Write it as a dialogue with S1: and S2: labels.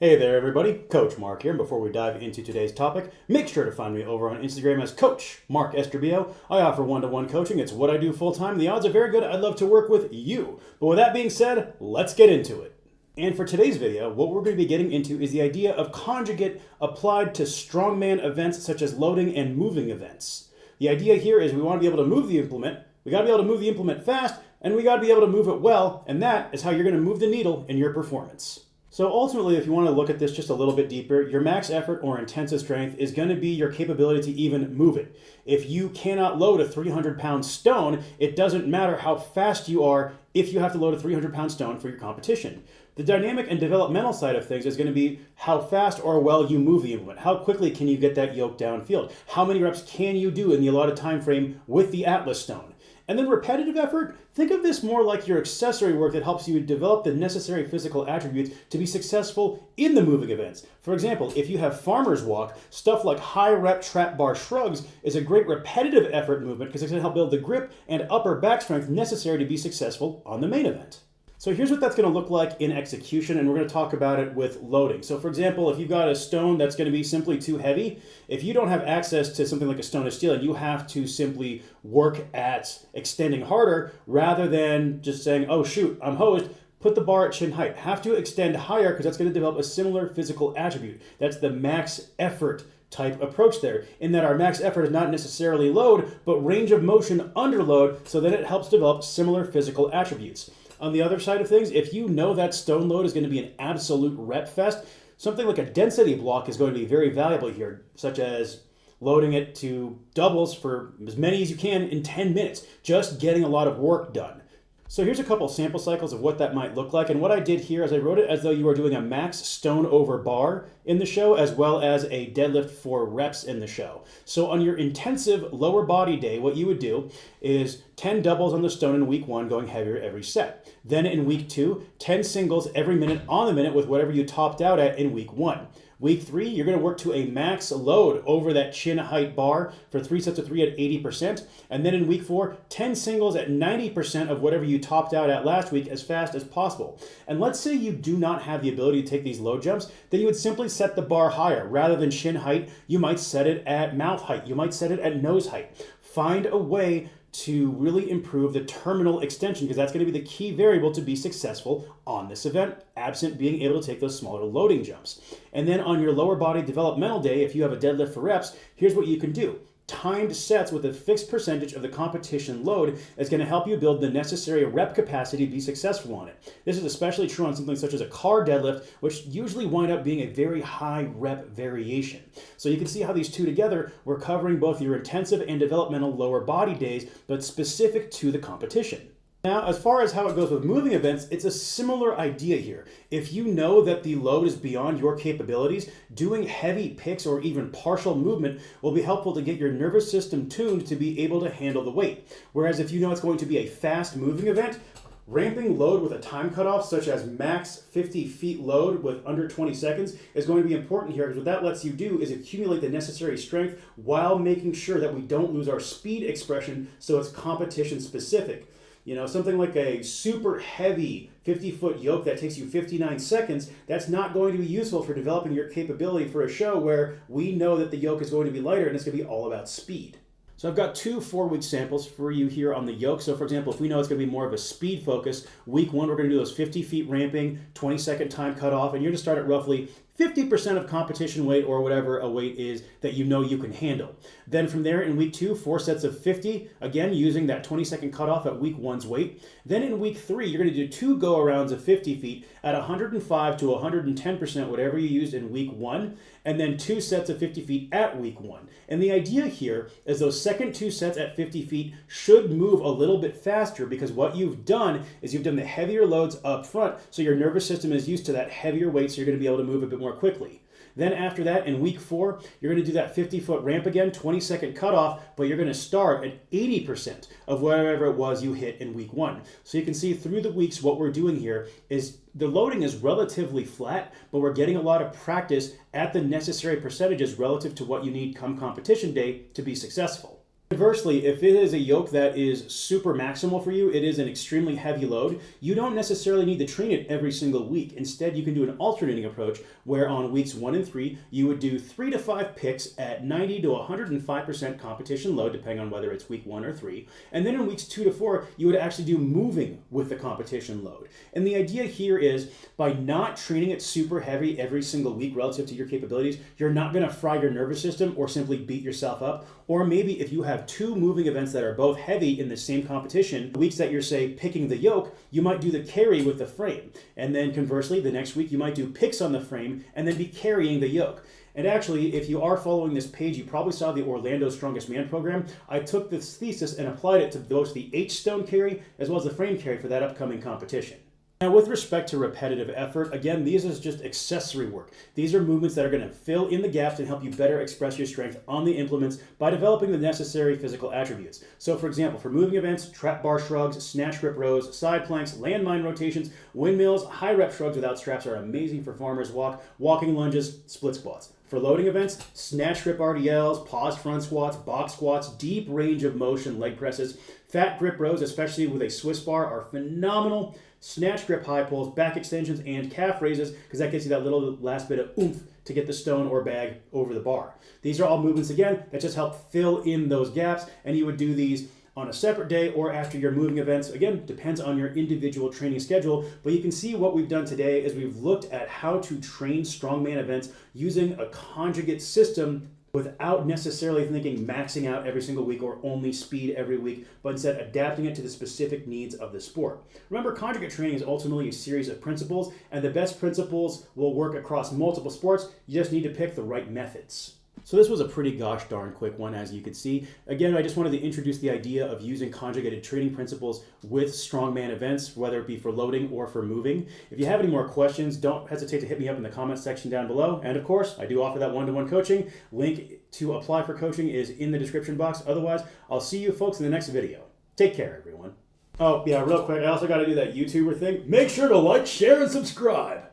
S1: Hey there everybody, Coach Mark here, and before we dive into today's topic, make sure to find me over on Instagram as Coach Mark Estrabio. I offer one-to-one coaching, it's what I do full-time, the odds are very good, I'd love to work with you. But with that being said, let's get into it. And for today's video, what we're going to be getting into is the idea of conjugate applied to strongman events such as loading and moving events. The idea here is we want to be able to move the implement, we got to be able to move the implement fast, and we got to be able to move it well, and that is how you're going to move the needle in your performance. So ultimately, if you want to look at this just a little bit deeper, your max effort or intensive strength is going to be your capability to even move it. If you cannot load a 300-pound stone, it doesn't matter how fast you are if you have to load a 300-pound stone for your competition. The dynamic and developmental side of things is going to be how fast or well you move the implement. How quickly can you get that yoke downfield? How many reps can you do in the allotted time frame with the Atlas stone? And then repetitive effort, think of this more like your accessory work that helps you develop the necessary physical attributes to be successful in the moving events. For example, if you have farmer's walk, stuff like high rep trap bar shrugs is a great repetitive effort movement because it's going to help build the grip and upper back strength necessary to be successful on the main event. So here's what that's going to look like in execution, and we're going to talk about it with loading. So for example, if you've got a stone that's going to be simply too heavy, if you don't have access to something like a stone of steel, you have to simply work at extending harder rather than just saying, oh shoot, I'm hosed. Put the bar at chin height. Have to extend higher because that's going to develop a similar physical attribute. That's the max effort type approach there, in that our max effort is not necessarily load, but range of motion under load, so that it helps develop similar physical attributes. On the other side of things, if you know that stone load is going to be an absolute rep fest, something like a density block is going to be very valuable here, such as loading it to doubles for as many as you can in 10 minutes, just getting a lot of work done. So here's a couple sample cycles of what that might look like. And what I did here is I wrote it as though you were doing a max stone over bar in the show, as well as a deadlift for reps in the show. So on your intensive lower body day, what you would do is 10 doubles on the stone in week 1, going heavier every set. Then in week 2, 10 singles every minute on the minute with whatever you topped out at in week 1. Week 3, you're going to work to a max load over that chin height bar for 3 sets of 3 at 80%. And then in week 4, 10 singles at 90% of whatever you topped out at last week as fast as possible. And let's say you do not have the ability to take these load jumps, then you would simply set the bar higher. Rather than chin height, you might set it at mouth height. You might set it at nose height. Find a way to really improve the terminal extension, because that's going to be the key variable to be successful on this event, absent being able to take those smaller loading jumps. And then on your lower body developmental day, if you have a deadlift for reps, here's what you can do. Timed sets with a fixed percentage of the competition load is going to help you build the necessary rep capacity to be successful on it. This is especially true on something such as a car deadlift, which usually wind up being a very high rep variation. So you can see how these two together, we're covering both your intensive and developmental lower body days, but specific to the competition. Now, as far as how it goes with moving events, it's a similar idea here. If you know that the load is beyond your capabilities, doing heavy picks or even partial movement will be helpful to get your nervous system tuned to be able to handle the weight. Whereas if you know it's going to be a fast moving event, ramping load with a time cutoff, such as max 50 feet load with under 20 seconds, is going to be important here, because what that lets you do is accumulate the necessary strength while making sure that we don't lose our speed expression, so it's competition specific. You know, something like a super heavy 50-foot yoke that takes you 59 seconds, that's not going to be useful for developing your capability for a show where we know that the yoke is going to be lighter and it's going to be all about speed. So I've got 2 4-week samples for you here on the yoke. So for example, if we know it's going to be more of a speed focus, week 1 we're going to do those 50 feet ramping, 20-second time cutoff, and you're going to start at roughly 50% of competition weight, or whatever a weight is that you know you can handle. Then from there in week 2, 4 sets of 50, again using that 20-second cutoff at week 1's weight. Then in week 3, you're going to do 2 go-arounds of 50 feet at 105 to 110%, whatever you used in week 1, and then 2 sets of 50 feet at week 1. And the idea here is those second 2 sets at 50 feet should move a little bit faster, because what you've done is you've done the heavier loads up front, so your nervous system is used to that heavier weight, so you're going to be able to move a bit more quickly. Then after that, in week 4, you're going to do that 50-foot ramp again, 20-second cutoff, but you're going to start at 80% of whatever it was you hit in week 1. So you can see through the weeks what we're doing here is the loading is relatively flat, but we're getting a lot of practice at the necessary percentages relative to what you need come competition day to be successful. Conversely, if it is a yoke that is super maximal for you, it is an extremely heavy load, you don't necessarily need to train it every single week. Instead, you can do an alternating approach where on weeks 1 and 3, you would do 3 to 5 picks at 90 to 105% competition load, depending on whether it's week 1 or 3. And then in weeks 2 to 4, you would actually do moving with the competition load. And the idea here is by not training it super heavy every single week relative to your capabilities, you're not going to fry your nervous system or simply beat yourself up. Or maybe if you have 2 moving events that are both heavy in the same competition, the weeks that you're, say, picking the yoke, you might do the carry with the frame. And then conversely, the next week you might do picks on the frame and then be carrying the yoke. And actually, if you are following this page, you probably saw the Orlando Strongest Man program. I took this thesis and applied it to both the H-stone carry as well as the frame carry for that upcoming competition. Now, with respect to repetitive effort, again, these is just accessory work. These are movements that are going to fill in the gaps and help you better express your strength on the implements by developing the necessary physical attributes. So, for example, for moving events, trap bar shrugs, snatch grip rows, side planks, landmine rotations, windmills, high rep shrugs without straps are amazing for farmer's walk, walking lunges, split squats. For loading events, snatch grip RDLs, paused front squats, box squats, deep range of motion leg presses, fat grip rows, especially with a Swiss bar, are phenomenal. Snatch grip high pulls, back extensions, and calf raises, because that gives you that little last bit of oomph to get the stone or bag over the bar. These are all movements, again, that just help fill in those gaps, and you would do these on a separate day or after your moving events. Again, depends on your individual training schedule, but you can see what we've done today is we've looked at how to train strongman events using a conjugate system without necessarily thinking maxing out every single week or only speed every week, but instead adapting it to the specific needs of the sport. Remember, conjugate training is ultimately a series of principles, and the best principles will work across multiple sports. You just need to pick the right methods. So this was a pretty gosh darn quick one, as you could see. Again, I just wanted to introduce the idea of using conjugated training principles with strongman events, whether it be for loading or for moving. If you have any more questions, don't hesitate to hit me up in the comment section down below. And of course, I do offer that one-to-one coaching. Link to apply for coaching is in the description box. Otherwise, I'll see you folks in the next video. Take care, everyone. Oh, yeah, real quick, I also got to do that YouTuber thing. Make sure to like, share, and subscribe.